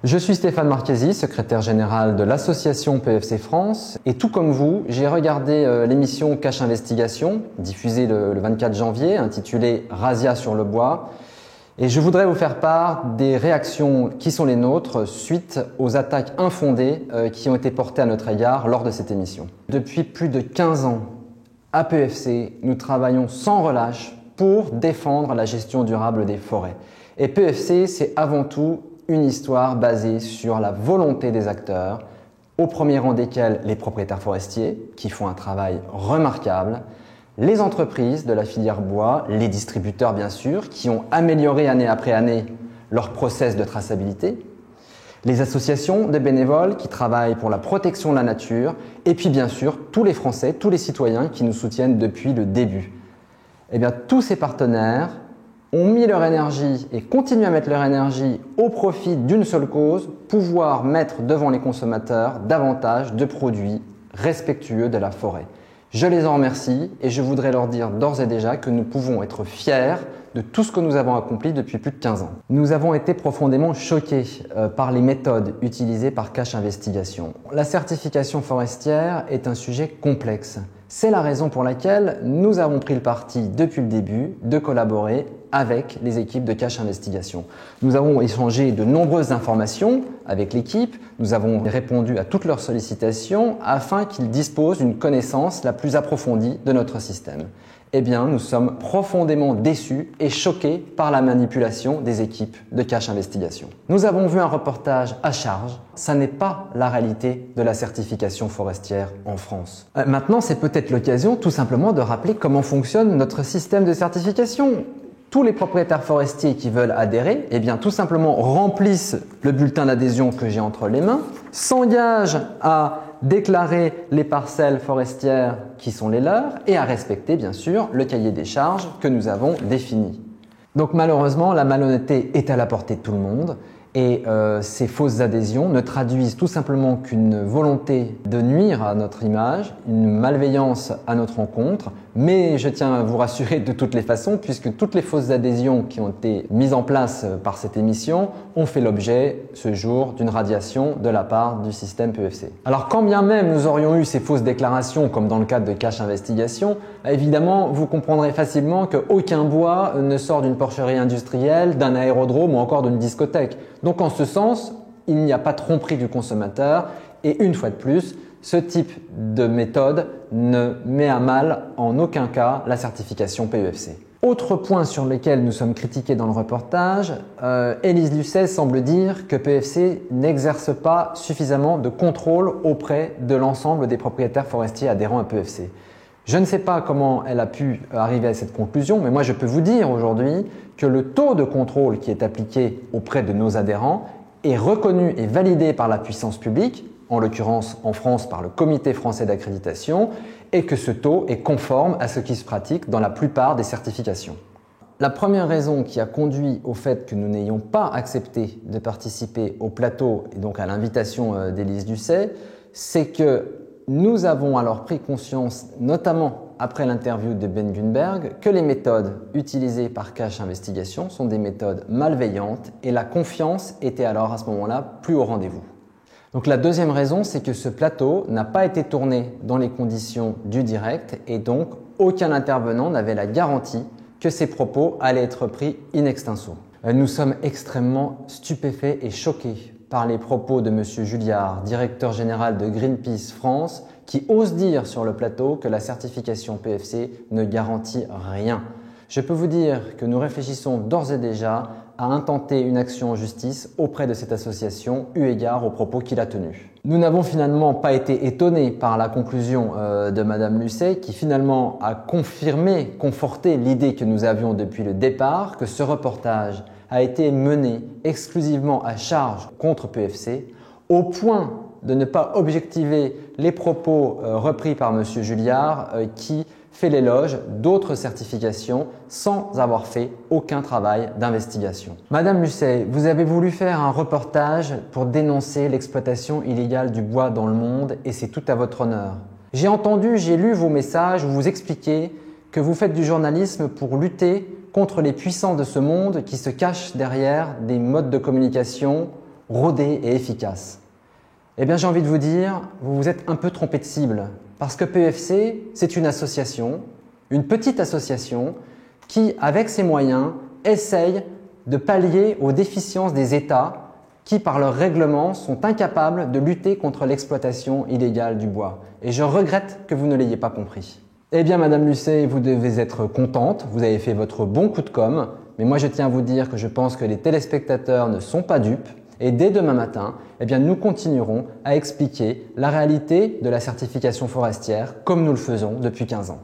Je suis Stéphane Marchesi, secrétaire général de l'association PEFC France et tout comme vous, j'ai regardé l'émission Cache Investigation, diffusée le 24 janvier, intitulée Razzia sur le bois. Et je voudrais vous faire part des réactions qui sont les nôtres suite aux attaques infondées qui ont été portées à notre égard lors de cette émission. Depuis plus de 15 ans, à PEFC, nous travaillons sans relâche pour défendre la gestion durable des forêts. Et PEFC, c'est avant tout une histoire basée sur la volonté des acteurs, au premier rang desquels les propriétaires forestiers, qui font un travail remarquable, les entreprises de la filière bois, les distributeurs bien sûr, qui ont amélioré année après année leur process de traçabilité, les associations de bénévoles qui travaillent pour la protection de la nature, et puis bien sûr tous les Français, tous les citoyens qui nous soutiennent depuis le début. Eh bien, tous ces partenaires ont mis leur énergie et continuent à mettre leur énergie au profit d'une seule cause, pouvoir mettre devant les consommateurs davantage de produits respectueux de la forêt. Je les en remercie et je voudrais leur dire d'ores et déjà que nous pouvons être fiers de tout ce que nous avons accompli depuis plus de 15 ans. Nous avons été profondément choqués par les méthodes utilisées par Cache Investigation. La certification forestière est un sujet complexe. C'est la raison pour laquelle nous avons pris le parti depuis le début de collaborer avec les équipes de Cache Investigation. Nous avons échangé de nombreuses informations avec l'équipe, nous avons répondu à toutes leurs sollicitations afin qu'ils disposent d'une connaissance la plus approfondie de notre système. Eh bien, nous sommes profondément déçus et choqués par la manipulation des équipes de Cache Investigation. Nous avons vu un reportage à charge. Ça n'est pas la réalité de la certification forestière en France. Maintenant, c'est peut-être l'occasion tout simplement de rappeler comment fonctionne notre système de certification. Tous les propriétaires forestiers qui veulent adhérer, eh bien, tout simplement remplissent le bulletin d'adhésion que j'ai entre les mains, s'engagent à déclarer les parcelles forestières qui sont les leurs et à respecter bien sûr le cahier des charges que nous avons défini. Donc malheureusement, la malhonnêteté est à la portée de tout le monde et ces fausses adhésions ne traduisent tout simplement qu'une volonté de nuire à notre image, une malveillance à notre encontre. Mais je tiens à vous rassurer de toutes les façons puisque toutes les fausses adhésions qui ont été mises en place par cette émission ont fait l'objet ce jour d'une radiation de la part du système PEFC. Alors quand bien même nous aurions eu ces fausses déclarations comme dans le cadre de Cache Investigation, évidemment vous comprendrez facilement qu'aucun bois ne sort d'une porcherie industrielle, d'un aérodrome ou encore d'une discothèque. Donc en ce sens, il n'y a pas de tromperie du consommateur et une fois de plus, ce type de méthode ne met à mal en aucun cas la certification PEFC. Autre point sur lequel nous sommes critiqués dans le reportage, Élise Lucet semble dire que PEFC n'exerce pas suffisamment de contrôle auprès de l'ensemble des propriétaires forestiers adhérents à PEFC. Je ne sais pas comment elle a pu arriver à cette conclusion, mais moi je peux vous dire aujourd'hui que le taux de contrôle qui est appliqué auprès de nos adhérents est reconnu et validé par la puissance publique, en l'occurrence en France par le Comité français d'accréditation, et que ce taux est conforme à ce qui se pratique dans la plupart des certifications. La première raison qui a conduit au fait que nous n'ayons pas accepté de participer au plateau et donc à l'invitation d'Élise Lucet, c'est que nous avons alors pris conscience, notamment après l'interview de Ben Gunberg, que les méthodes utilisées par Cache Investigation sont des méthodes malveillantes et la confiance était alors à ce moment-là plus au rendez-vous. Donc la deuxième raison, c'est que ce plateau n'a pas été tourné dans les conditions du direct et donc aucun intervenant n'avait la garantie que ses propos allaient être pris in extenso. Nous sommes extrêmement stupéfaits et choqués par les propos de M. Julliard, directeur général de Greenpeace France, qui ose dire sur le plateau que la certification PEFC ne garantit rien. Je peux vous dire que nous réfléchissons d'ores et déjà à intenter une action en justice auprès de cette association eu égard aux propos qu'il a tenus. Nous n'avons finalement pas été étonnés par la conclusion de Madame Lucet qui finalement a conforté l'idée que nous avions depuis le départ que ce reportage a été mené exclusivement à charge contre PEFC au point de ne pas objectiver les propos repris par M. Julliard qui fait l'éloge d'autres certifications sans avoir fait aucun travail d'investigation. Madame Lucet, vous avez voulu faire un reportage pour dénoncer l'exploitation illégale du bois dans le monde et c'est tout à votre honneur. J'ai entendu, j'ai lu vos messages où vous expliquez que vous faites du journalisme pour lutter contre les puissants de ce monde qui se cachent derrière des modes de communication rodée et efficace. Eh bien, j'ai envie de vous dire, vous vous êtes un peu trompé de cible, parce que PEFC, c'est une association, une petite association, qui, avec ses moyens, essaye de pallier aux déficiences des États qui, par leurs règlements, sont incapables de lutter contre l'exploitation illégale du bois. Et je regrette que vous ne l'ayez pas compris. Eh bien, Madame Lucet, vous devez être contente, vous avez fait votre bon coup de com', mais moi je tiens à vous dire que je pense que les téléspectateurs ne sont pas dupes, et dès demain matin, eh bien, nous continuerons à expliquer la réalité de la certification forestière comme nous le faisons depuis 15 ans.